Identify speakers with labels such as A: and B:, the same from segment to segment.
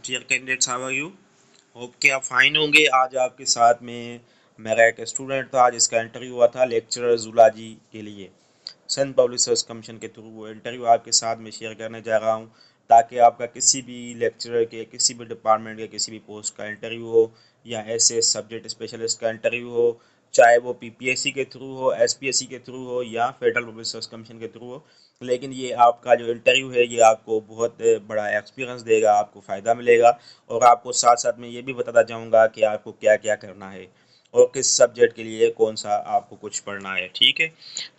A: Dear candidates, how are you? Hope कि आप fine होंगे। आज आपके साथ में मेरा एक स्टूडेंट था, आज इसका इंटरव्यू हुआ था लेक्चरर जूलॉजी के लिए। सन पब्लिक सर्विस कमीशन के थ्रू वो इंटरव्यू आपके साथ में शेयर करने जा रहा हूँ, ताकि आपका किसी भी लेक्चरर के, किसी भी डिपार्टमेंट के, किसी भी पोस्ट का इंटरव्यू हो या ऐसे सब्जेक्ट स्पेशलिस्ट का इंटरव्यू हो, चाहे वो पीपीएससी के थ्रू हो, एसपीएससी के थ्रू हो या फेडरल पब्लिक सर्विस कमीशन के थ्रू हो। लेकिन ये आपका जो इंटरव्यू है ये आपको बहुत बड़ा एक्सपीरियंस देगा, आपको फ़ायदा मिलेगा। और आपको साथ साथ में ये भी बताता जाऊँगा कि आपको क्या क्या करना है और किस सब्जेक्ट के लिए कौन सा आपको कुछ पढ़ना है। ठीक है,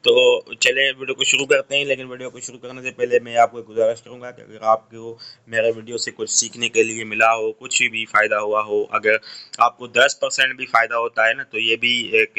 A: तो चले वीडियो को शुरू करते हैं। लेकिन वीडियो को शुरू करने से पहले मैं आपको एक गुजारिश करूंगा कि अगर आपको मेरे वीडियो से कुछ सीखने के लिए मिला हो, कुछ भी फ़ायदा हुआ हो, अगर आपको 10% भी फ़ायदा होता है ना, तो ये भी एक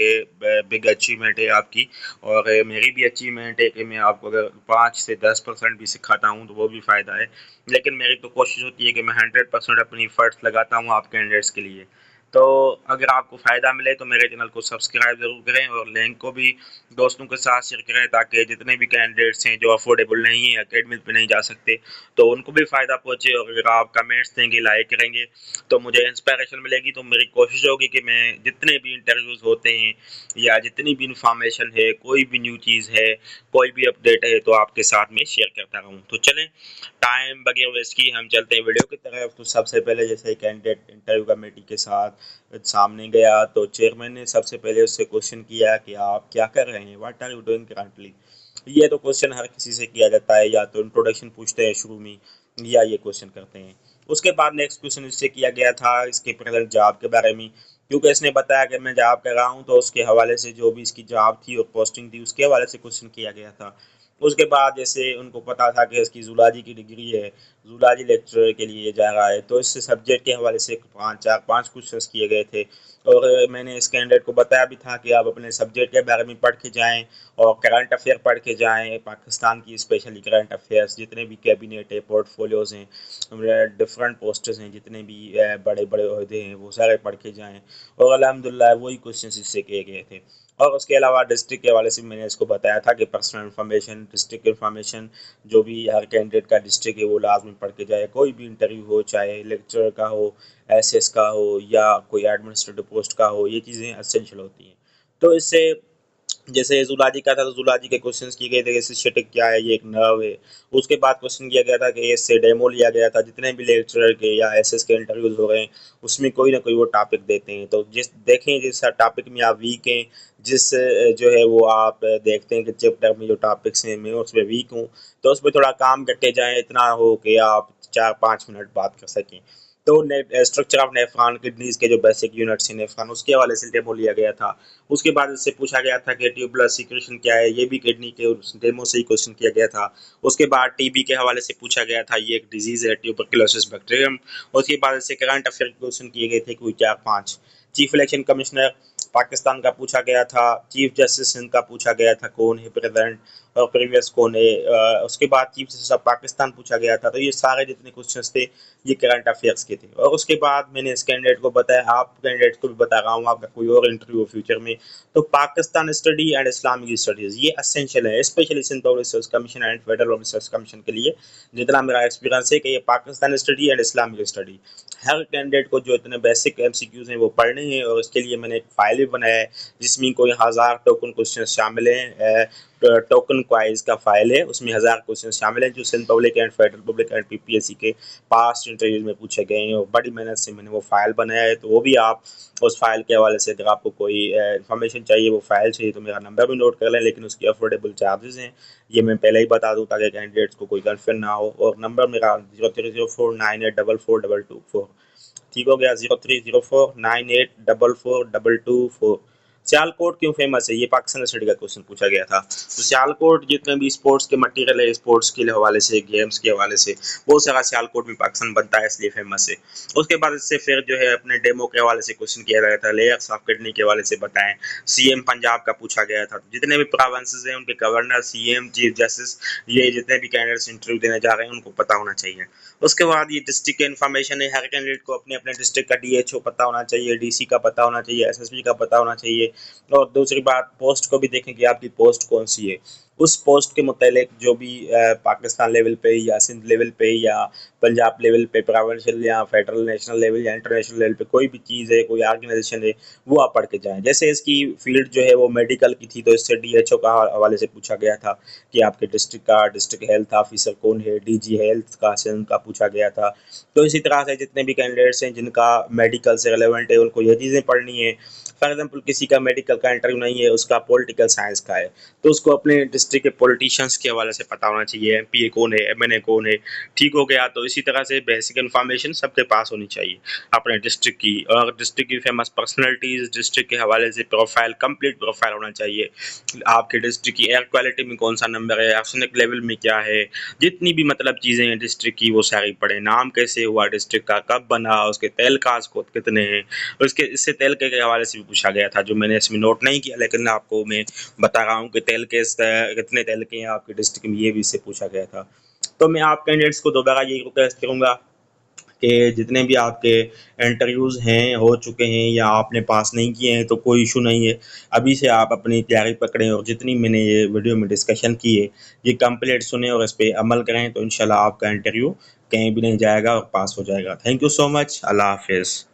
A: बिग अचीवमेंट है आपकी। और मेरी भी अचीवमेंट है कि मैं आपको अगर 5 से 10% भी सिखाता हूँ तो वो भी फ़ायदा है। लेकिन मेरी तो कोशिश होती है कि मैं 100% अपनी एफर्ट्स लगाता हूँ आप कैंडिडेट्स के लिए। तो अगर आपको फ़ायदा मिले तो मेरे चैनल को सब्सक्राइब ज़रूर करें और लिंक को भी दोस्तों के साथ शेयर करें, ताकि जितने भी कैंडिडेट्स हैं जो अफोर्डेबल नहीं है, अकेडमी पे नहीं जा सकते, तो उनको भी फ़ायदा पहुंचे। और अगर आप कमेंट्स देंगे, लाइक करेंगे, तो मुझे इंस्पिरेशन मिलेगी। तो मेरी कोशिश होगी कि मैं जितने भी इंटरव्यूज़ होते हैं या जितनी भी इंफॉर्मेशन है, कोई भी न्यू चीज़ है, कोई भी अपडेट है, तो आपके साथ में शेयर करता रहूँ। तो चलें, टाइम बगैर वेस्ट किए हम चलते हैं वीडियो की तरफ। तो सबसे पहले जैसे कैंडिडेट इंटरव्यू कमेटी के साथ सामने गया तो चेयरमैन ने सबसे पहले उससे क्वेश्चन किया कि आप क्या कर रहे हैं, what are you doing currently. ये तो क्वेश्चन हर किसी से किया जाता है, या तो इंट्रोडक्शन पूछते हैं शुरू में या ये क्वेश्चन करते हैं। उसके बाद नेक्स्ट क्वेश्चन इससे किया गया था इसके प्रेजेंट जॉब के बारे में, क्योंकि इसने बताया कि मैं जॉब कर रहा हूँ, तो उसके हवाले से जो भी इसकी जॉब थी और पोस्टिंग थी उसके हवाले से क्वेश्चन किया गया था। उसके बाद जैसे उनको पता था कि इसकी जूलॉजी की डिग्री है, जूलॉजी लेक्चरर के लिए जा रहा है, तो इस सब्जेक्ट के हवाले से पाँच क्वेश्चन किए गए थे। और मैंने इस कैंडिडेट को बताया भी था कि आप अपने सब्जेक्ट के बारे में पढ़ के जाएं और करंट अफेयर पढ़ के जाएं, पाकिस्तान की स्पेशली करंट अफेयर्स, जितने भी कैबिनेट है, पोर्टफोलियोज़ हैं, डिफरेंट पोस्ट्स हैं, जितने भी बड़े बड़े ओहदे हैं, वो सारे पढ़ के जाएं। और अल्हम्दुलिल्लाह वही क्वेश्चन इससे किए गए थे। और उसके अलावा डिस्ट्रिक्ट के हवाले से मैंने इसको बताया था कि पर्सनल इन्फॉर्मेशन, डिस्ट्रिक्ट इन्फॉर्मेशन, जो भी हर कैंडिडेट का डिस्ट्रिक्ट है वो लाजमी पढ़ के जाए। कोई भी इंटरव्यू हो, चाहे लेक्चरर का हो, एसएस का हो या कोई एडमिनिस्ट्रेटिव पोस्ट का हो, ये चीज़ें असेंशियल होती हैं। तो इससे जैसे जूलॉजी का था तो जूलॉजी के क्वेश्चंस किए गए थे, जैसे सिस्टिक क्या है, ये एक नर्व है। उसके बाद क्वेश्चन किया गया था कि इससे डेमो लिया गया था। जितने भी लेक्चरर के या एसएस के इंटरव्यूज हो रहे हैं उसमें कोई ना कोई वो टॉपिक देते हैं, तो जिस देखें जिस टॉपिक में आप वीक हैं, जिस जो है वो आप देखते हैं कि चैप्टर में जो टॉपिक्स हैं मैं उसमें वीक हूँ, तो उसमें थोड़ा काम करके जाएं, इतना हो कि आप 4-5 मिनट बात कर सकें। तो स्ट्रक्चर ऑफ नेफ्रॉन किडनीज के जो बेसिक यूनिट्स हैं नेफ्रॉन, उसके हवाले से डेमो लिया गया था। उसके बाद इससे पूछा गया था कि ट्यूबुलर सिक्रेशन क्या है, ये भी किडनी के डेमो से ही क्वेश्चन किया गया था। उसके बाद टीबी के हवाले से पूछा गया था, ये एक डिजीज है ट्यूबरकुलोसिस बैक्टीरियम। उसके बाद इससे करंट अफेयर क्वेश्चन किए गए थे कोई 4-5। चीफ इलेक्शन कमिश्नर पाकिस्तान का पूछा गया था, चीफ जस्टिस हिंद का पूछा गया था कौन है प्रेजेंट और प्रीवियस कौन है। उसके बाद चीफ जस्टिस ऑफ पाकिस्तान पूछा गया था। तो ये सारे जितने क्वेश्चंस थे ये करंट अफेयर्स के थे। और उसके बाद मैंने इस कैंडिडेट को बताया, आप कैंडिडेट को भी बता रहा हूँ, आपका कोई और इंटरव्यू फ्यूचर में, तो Pakistan study and Islamic studies ये असेंशियल है, specially Sindh public service commission and federal public service commission के लिए। जितना मेरा एक्सपीरियंस है कि ये Pakistan study and Islamic study हर कैंडिडेट को जो इतने बेसिक एमसीक्यूज हैं वो पढ़ने हैं। और इसके लिए मैंने एक फाइल भी बनाया है जिसमें कोई 1000 टोकन क्वेश्चन शामिल हैं। टोकन क्वाइज का फाइल है, उसमें 1000 क्वेश्चन शामिल हैं जो Sindh public and federal public and PPSC के पास्ट इंटरव्यूज में पूछे गए हैं। और बड़ी मेहनत से मैंने वो फाइल बनाया है, तो वो भी आप उस फाइल के हवाले से अगर आपको कोई इन्फॉर्मेशन चाहिए, वो फाइल चाहिए, तो मेरा नंबर भी नोट कर लें। लेकिन उसकी अफोर्डेबल चार्जेस हैं, ये मैं पहले ही बता दूँ ताकि कैंडिडेट्स को कोई कन्फ्यूजन ना हो। और नंबर मेरा 030498442224। ठीक हो गया, 030498442224। सियालकोट क्यों फेमस है, ये पाकिस्तान स्टडी का क्वेश्चन पूछा गया था। तो सियालकोट जितने भी स्पोर्ट्स के मटेरियल है, स्पोर्ट्स के हवाले से, गेम्स के हवाले से, बहुत सारा सियालकोट में पाकिस्तान बनता है, इसलिए फेमस है। उसके बाद इससे फिर जो है अपने डेमो के हवाले से क्वेश्चन किया गया था, लेयर्स ऑफ किडनी के हवाले से बताएं। सीएम पंजाब का पूछा गया था, जितने भी प्रोविंसेस हैं उनके गवर्नर, सीएम, चीफ जस्टिस, ये जितने भी कैंडिडेट्स इंटरव्यू देने जा रहे हैं उनको पता होना चाहिए। उसके बाद ये डिस्ट्रिक्ट की इन्फॉर्मेशन है, हर कैंडिडेट को अपने अपने डिस्ट्रिक्ट का डीएचओ पता होना चाहिए, डीसी का पता होना चाहिए, एसएसपी का पता होना चाहिए। और दूसरी बात, पोस्ट को भी देखें कि आपकी पोस्ट कौन सी है। उस पोस्ट के मुतालिक जो भी पाकिस्तान लेवल पे या सिंध लेवल पे या पंजाब लेवल पे, प्रोविंशियल या फेडरल, नेशनल लेवल या इंटरनेशनल लेवल पे कोई भी चीज़ है, कोई ऑर्गेनाइजेशन है, वो आप पढ़ के जाएँ। जैसे इसकी फ़ील्ड जो है वो मेडिकल की थी, तो इससे डीएचओ का हवाले से पूछा गया था कि आपके डिस्ट्रिक्ट का डिस्ट्रिक्ट हेल्थ ऑफिसर कौन है, डीजी हेल्थ का से उनका पूछा गया था। तो इसी तरह से जितने भी कैंडिडेट्स हैं जिनका मेडिकल से रिलेवेंट है, उनको ये चीज़ें पढ़नी है। फॉर एग्जांपल किसी का मेडिकल का इंटरव्यू नहीं है, उसका पॉलिटिकल साइंस का है, तो उसको अपने डिस्ट्रिक्ट के पॉलिटिशियंस के हवाले से पता होना चाहिए, एमपीए कौन है, एमएनए कौन है। ठीक हो गया। तो इसी तरह से बेसिक इन्फॉर्मेशन सबके पास होनी चाहिए अपने डिस्ट्रिक्ट की, और डिस्ट्रिक्ट की फेमस पर्सनैलिटीज़, डिस्ट्रिक्ट के हवाले से प्रोफाइल, कंप्लीट प्रोफाइल होना चाहिए। आपके डिस्ट्रिक्ट की एयर क्वालिटी में कौन सा नंबर है, आर्सेनिक लेवल में क्या है, जितनी भी मतलब चीज़ें हैं डिस्ट्रिक्ट की वो सारी पढ़ें। नाम कैसे हुआ डिस्ट्रिक्ट का, कब बना, उसके तेल काज को कितने हैं, उसके इससे तेल के हवाले से भी पूछा गया था, जो मैंने इसमें नोट नहीं किया, लेकिन आपको मैं बता रहा हूँ कि तेल के कितने तेल के हैं आपके डिस्ट्रिक्ट में, ये भी इससे पूछा गया था। तो मैं आप कैंडिडेट्स को दोबारा यही रिक्वेस्ट करूँगा कि जितने भी आपके इंटरव्यूज़ हैं, हो चुके हैं या आपने पास नहीं किए हैं, तो कोई इशू नहीं है। अभी से आप अपनी तैयारी पकड़ें और जितनी मैंने ये वीडियो में डिस्कशन की है, ये कंप्लीट सुने और इस पे अमल करें, तो इंशाल्लाह आपका इंटरव्यू कहीं भी नहीं जाएगा और पास हो जाएगा। Thank you so much. अल्लाह हाफ़िज़।